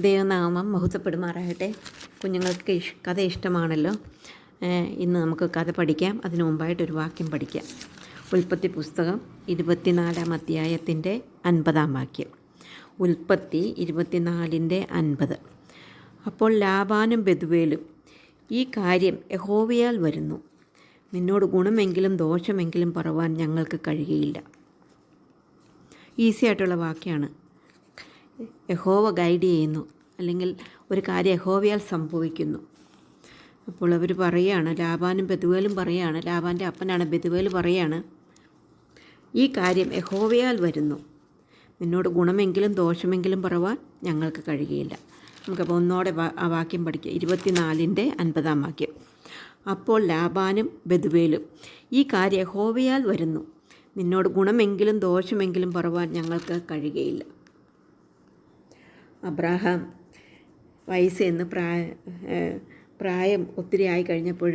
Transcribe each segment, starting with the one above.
ദൈവനാമം മഹത്വപ്പെടുമാറാകട്ടെ. കുഞ്ഞുങ്ങൾക്ക് കഥ ഇഷ്ടമാണല്ലോ. ഇന്ന് നമുക്ക് കഥ പഠിക്കാം. അതിനു മുമ്പായിട്ടൊരു വാക്യം പഠിക്കാം. ഉൽപ്പത്തി പുസ്തകം 24-ാം അധ്യായത്തിൻ്റെ 50-ാം വാക്യം. ഉൽപ്പത്തി 24:50. അപ്പോൾ ലാബാനും ബെതുവേലും, ഈ കാര്യം യഹോവയാൽ വരുന്നു, നിന്നോട് ഗുണമെങ്കിലും ദോഷമെങ്കിലും പറവാൻ ഞങ്ങൾക്ക് കഴിയുകയില്ല. ഈസി ആയിട്ടുള്ള വാക്യമാണ്. യഹോവ ഗൈഡ് ചെയ്യുന്നു, അല്ലെങ്കിൽ ഒരു കാര്യം യഹോവയാൽ സംഭവിക്കുന്നു. അപ്പോൾ അവർ പറയുകയാണ്, ലാബാനും ബെതുവേലും പറയുകയാണ്, ലാബാൻ്റെ അപ്പനാണ് ബെതുവേൽ പറയുകയാണ്, ഈ കാര്യം യഹോവയാൽ വരുന്നു, നിന്നോട് ഗുണമെങ്കിലും ദോഷമെങ്കിലും പറവാൻ ഞങ്ങൾക്ക് കഴിയുകയില്ല. നമുക്കപ്പോൾ ഒന്നോടെ ആ വാക്യം പഠിക്കാം. 24:50 വാക്യം. അപ്പോൾ ലാബാനും ബെതുവേലും, ഈ കാര്യം യഹോവയാൽ വരുന്നു, നിന്നോട് ഗുണമെങ്കിലും ദോഷമെങ്കിലും പറവാൻ ഞങ്ങൾക്ക് കഴിയുകയില്ല. അബ്രാഹാം വയസ്സെന്ന് പ്രായം ഒത്തിരി ആയി കഴിഞ്ഞപ്പോൾ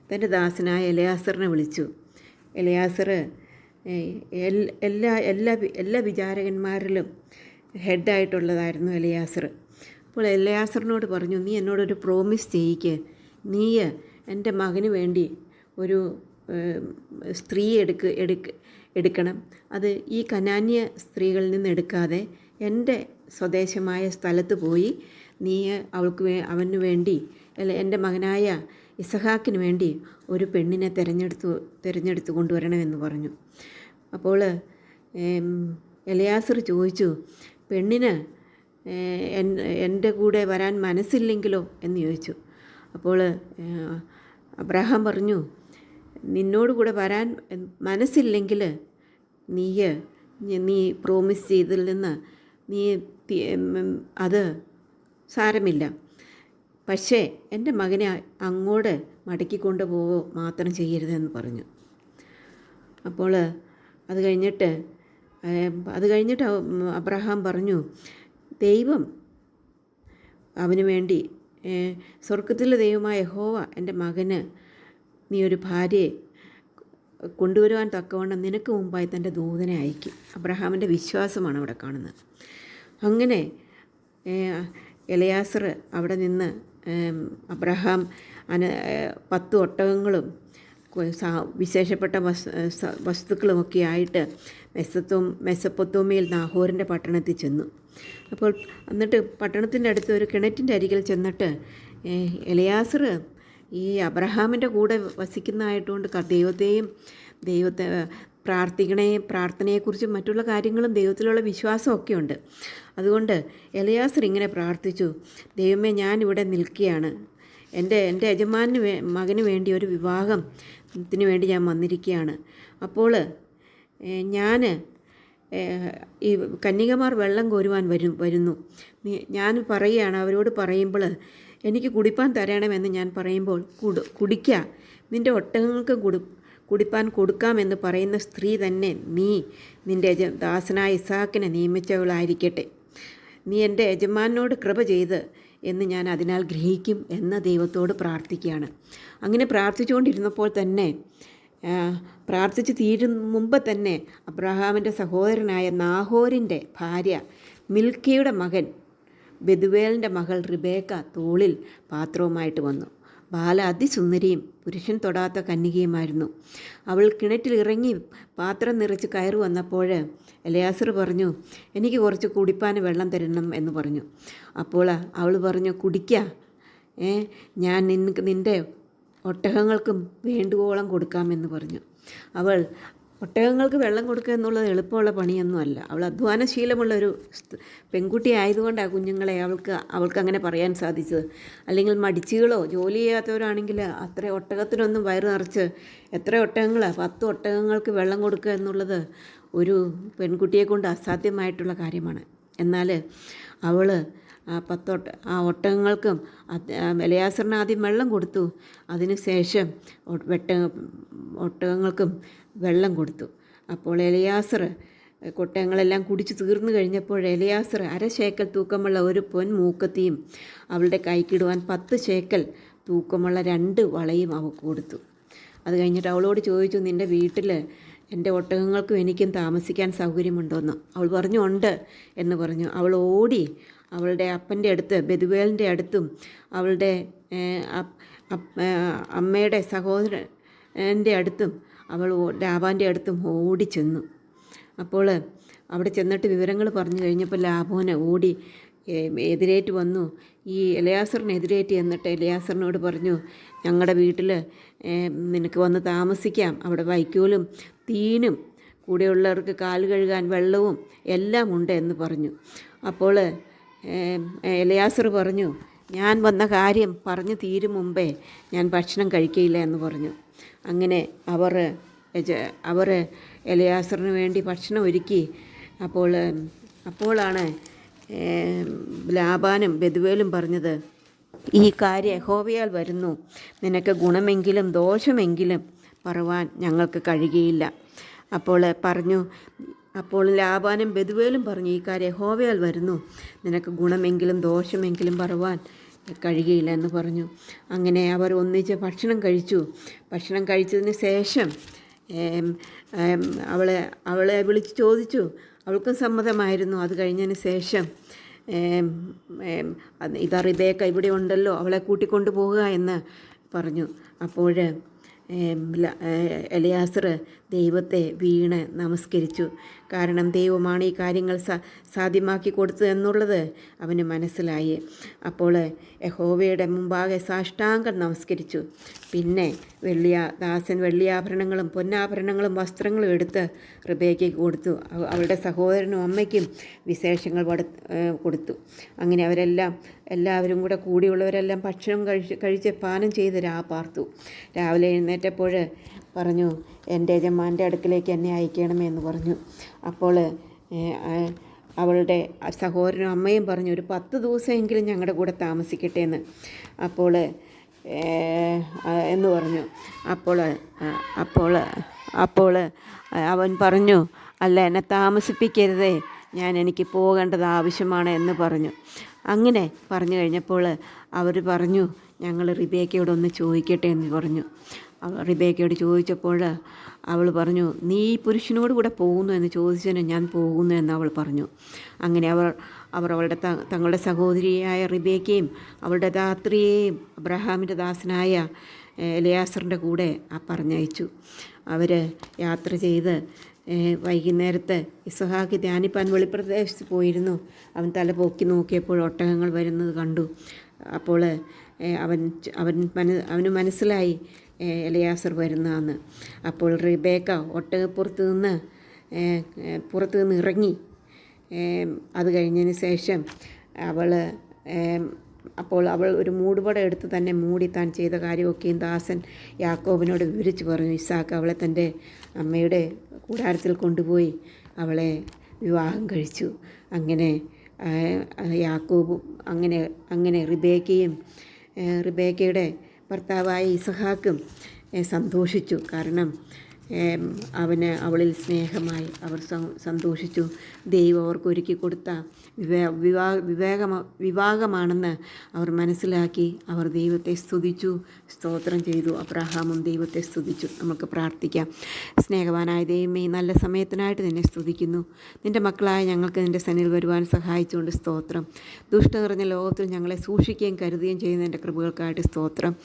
തൻ്റെ ദാസനായ എലയാസറിനെ വിളിച്ചു. എലയാസർ എല്ലാ വിചാരകന്മാരിലും ഹെഡായിട്ടുള്ളതായിരുന്നു എലയാസർ. അപ്പോൾ എലയാസറിനോട് പറഞ്ഞു, നീ എന്നോടൊരു പ്രോമിസ് ചെയ്യിക്ക്, നീ എൻ്റെ മകന് വേണ്ടി ഒരു സ്ത്രീ എടുക്കണം. അത് ഈ കനാന്യ സ്ത്രീകളിൽ നിന്ന് എടുക്കാതെ എൻ്റെ സ്വദേശമായ സ്ഥലത്ത് പോയി നീ അവന് വേണ്ടി, അല്ല എൻ്റെ മകനായ ഇസഹാക്കിന് വേണ്ടി ഒരു പെണ്ണിനെ തിരഞ്ഞെടുത്ത് കൊണ്ടുവരണമെന്ന് പറഞ്ഞു. അപ്പോൾ എലയാസർ ചോദിച്ചു, പെണ്ണിന് എൻ്റെ കൂടെ വരാൻ മനസ്സില്ലെങ്കിലോ എന്ന് ചോദിച്ചു. അപ്പോൾ അബ്രഹാം പറഞ്ഞു, നിന്നോട് കൂടെ വരാൻ മനസ്സില്ലെങ്കിൽ നീ പ്രോമിസ് ചെയ്തതിൽ നിന്ന് അത് സാരമില്ല, പക്ഷേ എൻ്റെ മകനെ അങ്ങോട്ട് മടക്കിക്കൊണ്ട് പോവോ മാത്രം ചെയ്യരുതെന്ന് പറഞ്ഞു. അപ്പോൾ അത് കഴിഞ്ഞിട്ട് അബ്രഹാം പറഞ്ഞു, ദൈവം അവന് വേണ്ടി, സ്വർഗത്തിലെ ദൈവമായ യഹോവ എൻ്റെ മകന് നീ ഒരു ഭാര്യയെ കൊണ്ടുവരുവാൻ തക്കവണ്ണം നിനക്ക് മുമ്പായി തൻ്റെ ദൂതനെ അയക്കും. അബ്രഹാമിൻ്റെ വിശ്വാസമാണ് അവിടെ കാണുന്നത്. അങ്ങനെ എലയാസർ അവിടെ നിന്ന് അബ്രഹാം 10 ഒട്ടകങ്ങളും വിശേഷപ്പെട്ട വസ്തുക്കളുമൊക്കെ ആയിട്ട് മെസപ്പൊത്തോമിയിൽ നാഹോറിൻ്റെ പട്ടണത്തിൽ ചെന്നു. അപ്പോൾ എന്നിട്ട് പട്ടണത്തിൻ്റെ അടുത്ത് ഒരു കിണറ്റിൻ്റെ അരികിൽ ചെന്നിട്ട് എലയാസർ ഈ അബ്രഹാമിൻ്റെ കൂടെ വസിക്കുന്നതായതുകൊണ്ട് ദൈവത്തെ പ്രാർത്ഥനയെക്കുറിച്ചും മറ്റുള്ള കാര്യങ്ങളും ദൈവത്തിലുള്ള വിശ്വാസമൊക്കെ ഉണ്ട്. അതുകൊണ്ട് എലയാസർ ഇങ്ങനെ പ്രാർത്ഥിച്ചു, ദൈവമേ, ഞാനിവിടെ നിൽക്കുകയാണ്, എൻ്റെ മകന് വേണ്ടി ഒരു വിവാഹത്തിന് വേണ്ടി ഞാൻ വന്നിരിക്കുകയാണ്. അപ്പോൾ ഞാൻ ഈ കന്യകമാർ വെള്ളം കോരുവാൻ വരുന്നു. ഞാൻ പറയുകയാണ്, അവരോട് പറയുമ്പോൾ എനിക്ക് കുടിപ്പാൻ തരണമെന്ന് ഞാൻ പറയുമ്പോൾ കുടിക്കുക, നിൻ്റെ ഒട്ടകങ്ങൾക്ക് കുടിപ്പാൻ കൊടുക്കാമെന്ന് പറയുന്ന സ്ത്രീ തന്നെ നിൻ്റെ ദാസനായ ഇസഹാക്കിനെ നിയമിച്ചവളായിരിക്കട്ടെ. നീ എൻ്റെ യജമാനോട് കൃപ ചെയ്ത് എന്ന് ഞാൻ അതിനാൽ ഗ്രഹിക്കും എന്ന ദൈവത്തോട് പ്രാർത്ഥിക്കുകയാണ്. അങ്ങനെ പ്രാർത്ഥിച്ചുകൊണ്ടിരുന്നപ്പോൾ തന്നെ, പ്രാർത്ഥിച്ച് മുമ്പ് തന്നെ അബ്രഹാമിൻ്റെ സഹോദരനായ നാഹോരിൻ്റെ ഭാര്യ മിൽക്കയുടെ മകൻ ബെതുവേലിൻ്റെ മകൾ റിബേക്ക തോളിൽ പാത്രവുമായിട്ട് വന്നു. ബാല അതിസുന്ദരിയും പുരുഷൻ തൊടാത്ത കന്യകയുമായിരുന്നു. അവൾ കിണറ്റിൽ ഇറങ്ങി പാത്രം നിറച്ച് കയറി വന്നപ്പോൾ എലയാസർ പറഞ്ഞു, എനിക്ക് കുറച്ച് കുടിപ്പാൻ വെള്ളം തരണം എന്ന് പറഞ്ഞു. അപ്പോൾ അവൾ പറഞ്ഞു, കുടിക്കുക, ഞാൻ നിൻ്റെ ഒട്ടകങ്ങൾക്കും വേണ്ടുവോളം കൊടുക്കാമെന്ന് പറഞ്ഞു. അവൾ ഒട്ടകങ്ങൾക്ക് വെള്ളം കൊടുക്കുക എന്നുള്ളത് എളുപ്പമുള്ള പണിയൊന്നുമല്ല. അവൾ അധ്വാനശീലമുള്ളൊരു പെൺകുട്ടി ആയതുകൊണ്ടാണ് കുഞ്ഞുങ്ങളെ അവൾക്ക് അങ്ങനെ പറയാൻ സാധിച്ചത്. അല്ലെങ്കിൽ മടിച്ചുകളോ ജോലി ചെയ്യാത്തവരാണെങ്കിൽ അത്ര ഒട്ടകത്തിനൊന്നും വയറ് നിറച്ച് എത്ര ഒട്ടകങ്ങളാണ്, 10 ഒട്ടകങ്ങൾക്ക് വെള്ളം കൊടുക്കുക എന്നുള്ളത് ഒരു പെൺകുട്ടിയെ കൊണ്ട് അസാധ്യമായിട്ടുള്ള കാര്യമാണ്. എന്നാൽ അവൾ ആ ഒട്ടകങ്ങൾക്കും എലയാസറിന് ആദ്യം വെള്ളം കൊടുത്തു, അതിനുശേഷം ഒട്ടകങ്ങൾക്കും വെള്ളം കൊടുത്തു. അപ്പോൾ എലയാസർ ഒട്ടകങ്ങളെല്ലാം കുടിച്ചു തീർന്നു കഴിഞ്ഞപ്പോൾ എലയാസർ 1/2 ശേക്കൽ തൂക്കമുള്ള ഒരു പൊൻമൂക്കത്തിയും അവളുടെ കൈക്കിടുവാൻ 10 ശേക്കൽ തൂക്കമുള്ള 2 വളയും അവൾക്ക് കൊടുത്തു. അത് കഴിഞ്ഞിട്ട് അവളോട് ചോദിച്ചു, നിൻ്റെ വീട്ടിൽ എൻ്റെ ഒട്ടകങ്ങൾക്കും എനിക്കും താമസിക്കാൻ സൗകര്യമുണ്ടോയെന്ന്. അവൾ പറഞ്ഞു, ഉണ്ട് എന്ന് പറഞ്ഞു. അവൾ ഓടി അവളുടെ അപ്പൻ്റെ അടുത്ത് ബെതുവേലിൻ്റെ അടുത്തും അവളുടെ അമ്മയുടെ സഹോദരൻ്റെ അടുത്തും അവൾ ലാബാൻ്റെ അടുത്തും ഓടിച്ചെന്നു. അപ്പോൾ അവിടെ ചെന്നിട്ട് വിവരങ്ങൾ പറഞ്ഞു കഴിഞ്ഞപ്പോൾ ലാബോന് ഓടി എതിരേറ്റ് വന്നു. ഈ എലയാസറിനെതിരേറ്റ് എന്നിട്ട് എലയാസറിനോട് പറഞ്ഞു, ഞങ്ങളുടെ വീട്ടിൽ നിനക്ക് വന്ന് താമസിക്കാം, അവിടെ വൈക്കോലും തീനും കൂടെയുള്ളവർക്ക് കാല് കഴുകാൻ വെള്ളവും എല്ലാം ഉണ്ട് എന്ന് പറഞ്ഞു. അപ്പോൾ എലയാസർ പറഞ്ഞു, ഞാൻ വന്ന കാര്യം പറഞ്ഞു തീരും മുമ്പേ ഞാൻ ഭക്ഷണം കഴിക്കയില്ല എന്ന് പറഞ്ഞു. അങ്ങനെ അവർ എലയാസറിന് വേണ്ടി ഭക്ഷണം ഒരുക്കി. അപ്പോഴാണ് ലാബാനും ബെതുവേലും പറഞ്ഞത്, ഈ കാര്യം യഹോവയാൽ വരുന്നു, നിനക്ക് ഗുണമെങ്കിലും ദോഷമെങ്കിലും പറവാൻ ഞങ്ങൾക്ക് കഴിയുകയില്ല. അപ്പോൾ ലാബാനും ബെതുവേലും പറഞ്ഞു, ഈ കാര്യം യഹോവയാൽ വരുന്നു, നിനക്ക് ഗുണമെങ്കിലും ദോഷമെങ്കിലും പറവാൻ കഴിയുകയില്ല എന്ന് പറഞ്ഞു. അങ്ങനെ അവർ ഒന്നിച്ച് ഭക്ഷണം കഴിച്ചു. ഭക്ഷണം കഴിച്ചതിന് ശേഷം അവളെ വിളിച്ച് ചോദിച്ചു. അവൾക്കും സമ്മതമായിരുന്നു. അത് കഴിഞ്ഞതിന് ശേഷം ഇതാ റിബേക്ക ഇവിടെ ഉണ്ടല്ലോ, അവളെ കൂട്ടിക്കൊണ്ടു പോകുക എന്ന് പറഞ്ഞു. അപ്പോൾ എലയാസർ ദൈവത്തെ വീണ് നമസ്കരിച്ചു. കാരണം ദൈവമാണ് ഈ കാര്യങ്ങൾ സാധ്യമാക്കി കൊടുത്തത് എന്നുള്ളത് അവന് മനസ്സിലായി. അപ്പോൾ യഹോവയുടെ മുമ്പാകെ സാഷ്ടാംഗം നമസ്കരിച്ചു. പിന്നെ ദാസൻ വെള്ളിയാഭരണങ്ങളും പൊന്നാഭരണങ്ങളും വസ്ത്രങ്ങളും എടുത്ത് റിബേക്കയ്ക്ക് കൊടുത്തു. അവളുടെ സഹോദരനും അമ്മയ്ക്കും വിശേഷങ്ങൾ കൊടുത്തു. അങ്ങനെ എല്ലാവരും കൂടെ കൂടിയുള്ളവരെല്ലാം ഭക്ഷണം കഴിച്ച് പാനം ചെയ്ത് പാർത്തു. രാവിലെ എഴുന്നേറ്റപ്പോൾ പറഞ്ഞു, എൻ്റെ യജമാൻ്റെ അടുക്കിലേക്ക് എന്നെ അയക്കണമേ എന്ന് പറഞ്ഞു. അപ്പോൾ അവളുടെ സഹോദരനും അമ്മയും പറഞ്ഞു, ഒരു 10 ദിവസമെങ്കിലും ഞങ്ങളുടെ കൂടെ താമസിക്കട്ടെ എന്ന് എന്ന് പറഞ്ഞു. അപ്പോൾ അവൻ പറഞ്ഞു, അല്ല, എന്നെ താമസിപ്പിക്കരുതേ, എനിക്ക് പോകേണ്ടത് ആവശ്യമാണ് എന്ന് പറഞ്ഞു. അങ്ങനെ പറഞ്ഞു കഴിഞ്ഞപ്പോൾ അവർ പറഞ്ഞു, ഞങ്ങൾ റിബേക്കയോടൊന്ന് ചോദിക്കട്ടെ എന്ന് പറഞ്ഞു. റിബേക്കയോട് ചോദിച്ചപ്പോൾ അവൾ പറഞ്ഞു, നീ ഈ പുരുഷനോട് കൂടെ പോകുന്നു എന്ന് ചോദിച്ചതിന് ഞാൻ പോകുന്നു എന്ന് അവൾ പറഞ്ഞു. അങ്ങനെ അവർ അവളുടെ തങ്ങളുടെ സഹോദരിയായ റിബേക്കയും അവളുടെ ധാത്രിയെയും അബ്രഹാമിൻ്റെ ദാസനായ എലയാസറിൻ്റെ കൂടെ പറഞ്ഞയച്ചു. അവർ യാത്ര ചെയ്ത് വൈകുന്നേരത്ത് ഇസ്ഹാക്ക് ധ്യാനിപ്പാൻ വെളിപ്രദേശത്ത് പോയിരുന്നു. അവൻ തല പൊക്കി നോക്കിയപ്പോൾ ഒട്ടകങ്ങൾ വരുന്നത് കണ്ടു. അപ്പോൾ അവന് മനസ്സിലായി എലയാസർ വരുന്നതെന്ന്. അപ്പോൾ റിബേക്ക ഒട്ടകപ്പുറത്ത് നിന്ന് ഇറങ്ങി. അത് കഴിഞ്ഞതിന് ശേഷം അവൾ ഒരു മൂടുപടം എടുത്ത് തന്നെ മൂടി താൻ ചെയ്ത കാര്യമൊക്കെയും ദാസൻ യാക്കോബിനോട് വിവരിച്ചു പറഞ്ഞു. ഇസ്ഹാക്ക് അവളെ തൻ്റെ അമ്മയുടെ കൂടാരത്തിൽ കൊണ്ടുപോയി അവളെ വിവാഹം കഴിച്ചു. അങ്ങനെ യാക്കോബും അങ്ങനെ റിബേക്കയുടെ ഭർത്താവായ ഇസഹാക്കും സന്തോഷിച്ചു. കാരണം അവളിൽ സ്നേഹമായി അവർ സന്തോഷിച്ചു. ദൈവം അവർക്ക് ഒരുക്കി കൊടുത്ത വിവാഹമാണെന്ന് അവർ മനസ്സിലാക്കി. അവർ ദൈവത്തെ സ്തുതിച്ചു, സ്തോത്രം ചെയ്തു. അബ്രഹാമും ദൈവത്തെ സ്തുതിച്ചു. നമുക്ക് പ്രാർത്ഥിക്കാം. സ്നേഹവാനായ ദൈവമേ, നല്ല സമയത്തിനായിട്ട് നിന്നെ സ്തുതിക്കുന്നു. നിൻ്റെ മക്കളായ ഞങ്ങൾക്ക് നിൻ്റെ സന്നിധിയിൽ വരുവാൻ സഹായിച്ചുകൊണ്ട് സ്തോത്രം. ദുഷ്ട നിറഞ്ഞ ലോകത്തിൽ ഞങ്ങളെ സൂക്ഷിക്കുകയും കരുതുകയും ചെയ്യുന്ന എൻ്റെ കൃപകൾക്കായിട്ട് സ്തോത്രം.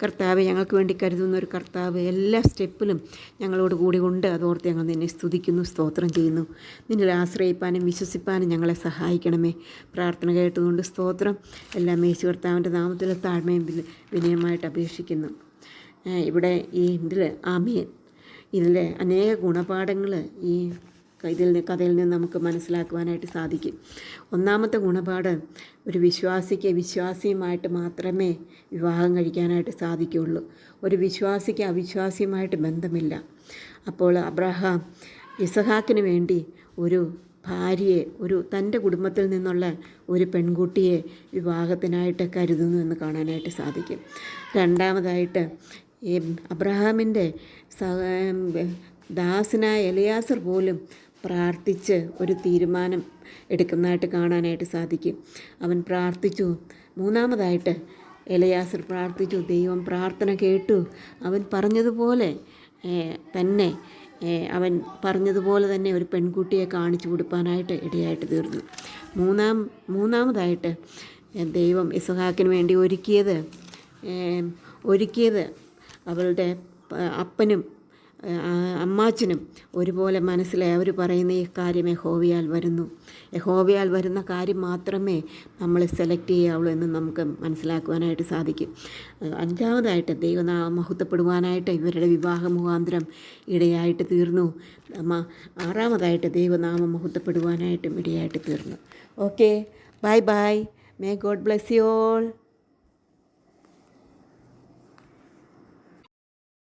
കർത്താവ്, ഞങ്ങൾക്ക് വേണ്ടി കരുതുന്ന ഒരു കർത്താവ് എല്ലാ സ്റ്റെപ്പിലും ഞങ്ങളോട് കൂടി കൊണ്ട് അതോർത്ത് ഞങ്ങൾ നിന്നെ സ്തുതിക്കുന്നു, സ്തോത്രം ചെയ്യുന്നു. നിന്നിൽ ആശ്രയിപ്പാനും വിശ്വസിപ്പാനും ഞങ്ങളെ സഹായിക്കണമേ. പ്രാർത്ഥന കേട്ടുകൊണ്ട് സ്തോത്രം. എല്ലാം യേശു കർത്താവിൻ്റെ നാമത്തിൽ താഴ്മയും വിനയമായിട്ട് അപേക്ഷിക്കുന്നു. ഇവിടെ ഇതിൽ അനേക ഗുണപാഠങ്ങൾ ഈ കഥയിൽ നിന്ന് നമുക്ക് മനസ്സിലാക്കുവാനായിട്ട് സാധിക്കും. ഒന്നാമത്തെ ഗുണപാഠം, ഒരു വിശ്വാസിക്ക് വിശ്വാസിയുമായിട്ട് മാത്രമേ വിവാഹം കഴിക്കാനായിട്ട് സാധിക്കുകയുള്ളൂ. ഒരു വിശ്വാസിക്ക് അവിശ്വാസിയുമായിട്ട് ബന്ധമില്ല. അപ്പോൾ അബ്രഹാം ഇസഹാക്കിന് വേണ്ടി ഒരു ഭാര്യയെ, തൻ്റെ കുടുംബത്തിൽ നിന്നുള്ള ഒരു പെൺകുട്ടിയെ വിവാഹത്തിനായിട്ട് കരുതുന്നു എന്ന് കാണാനായിട്ട് സാധിക്കും. രണ്ടാമതായിട്ട് അബ്രഹാമിൻ്റെ ദാസനായ എലയാസർ പോലും പ്രാർത്ഥിച്ച് ഒരു തീരുമാനം എടുക്കുന്നതായിട്ട് കാണാനായിട്ട് സാധിക്കും. അവൻ പ്രാർത്ഥിച്ചു. മൂന്നാമതായിട്ട് എലയാസർ പ്രാർത്ഥിച്ചു. ദൈവം പ്രാർത്ഥന കേട്ടു. അവൻ പറഞ്ഞതുപോലെ തന്നെ അവൻ പറഞ്ഞതുപോലെ തന്നെ ഒരു പെൺകുട്ടിയെ കാണിച്ചു കൊടുക്കാനായിട്ട് ഇടയായിട്ട് തീർന്നു. മൂന്നാമതായിട്ട് ദൈവം ഇസഹാക്കിന് വേണ്ടി ഒരുക്കിയത് അവളുടെ അപ്പനും അമ്മാച്ചനും ഒരുപോലെ മനസ്സിലായി. അവർ പറയുന്ന ഈ കാര്യം യഹോവയാൽ വരുന്ന കാര്യം മാത്രമേ നമ്മൾ സെലക്ട് ചെയ്യാവുള്ളൂ എന്ന് നമുക്ക് മനസ്സിലാക്കുവാനായിട്ട് സാധിക്കും. അഞ്ചാമതായിട്ട് ദൈവനാമം മഹത്വപ്പെടുവാനായിട്ട് ഇവരുടെ വിവാഹ മുഖാന്തരം ഇടയായിട്ട് തീർന്നു. ആറാമതായിട്ട് ദൈവനാമം മഹത്വപ്പെടുവാനായിട്ടും ഇടയായിട്ട് തീർന്നു. Okay, bye. May God bless you all.